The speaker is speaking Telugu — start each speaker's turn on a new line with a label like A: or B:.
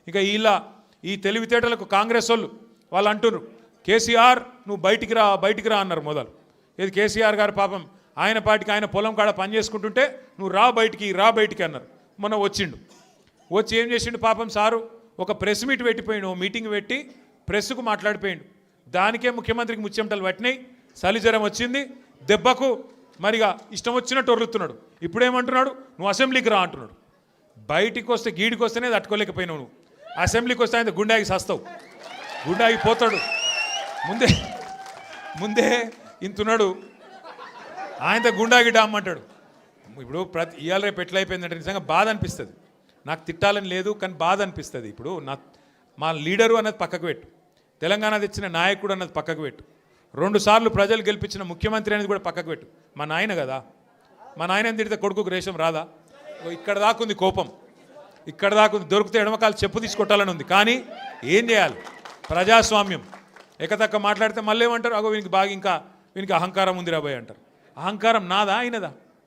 A: ఇక ఈ తెలివితేటలకు కాంగ్రెస్ వాళ్ళు అంటున్నారు కేసీఆర్ నువ్వు బయటికి రా అన్నారు మొదలు. ఇది కేసీఆర్ గారు పాపం ఆయన పాటికి ఆయన పొలం కాడ పని చేసుకుంటుంటే నువ్వు రా బయటికి అన్నారు. మొన్న వచ్చి ఏం చేసిండు పాపం సారు, ఒక ప్రెస్ మీట్ పెట్టిపోయిండు, మీటింగ్ పెట్టి ప్రెస్కు మాట్లాడిపోయిండు. దానికే ముఖ్యమంత్రికి ముచ్చెమటలు పట్టినాయి, చలిజ్వరం వచ్చింది, దెబ్బకు మరిగా ఇష్టం వచ్చినట్టు ఒర్రుతున్నాడు. ఇప్పుడేమంటున్నాడు, నువ్వు అసెంబ్లీకి రా అంటున్నాడు. బయటికి వస్తే గీడికి వస్తేనే తట్టుకోలేకపోయినావు నువ్వు, అసెంబ్లీకి వస్తే ఆయన గుండాకి సస్తావు, గుండాకి పోతాడు. ముందే ఇంతున్నాడు, ఆయనతో గుండాకి డామ్మంటాడు. ఇప్పుడు ఇవాళ రేపు ఎట్లయిపోయిందంటే నిజంగా బాధ అనిపిస్తుంది. నాకు తిట్టాలని లేదు కానీ బాధ అనిపిస్తుంది. ఇప్పుడు మా లీడరు అన్నది పక్కకు పెట్టు, తెలంగాణ తెచ్చిన నాయకుడు అన్నది పక్కకు పెట్టు, 2 సార్లు ప్రజలు గెలిపించిన ముఖ్యమంత్రి అనేది కూడా పక్కకు పెట్టు. మా నాయన కదా, మా నాయన తిడితే కొడుకుకు రేషం రాదా? ఇక్కడ దాకుంది కోపం, ఇక్కడ దాకుంది. దొరికితే ఎడమకాలు చెప్పు తీసుకొట్టాలని ఉంది. కానీ ఏం చేయాలి, ప్రజాస్వామ్యం. ఎకతక్క మాట్లాడితే మళ్ళీ ఏమంటారు, అగో వీనికి బాగా ఇంకా వీనికి అహంకారం ఉంది రాబోయ్ అంటారు. అహంకారం నాదా అయినదా?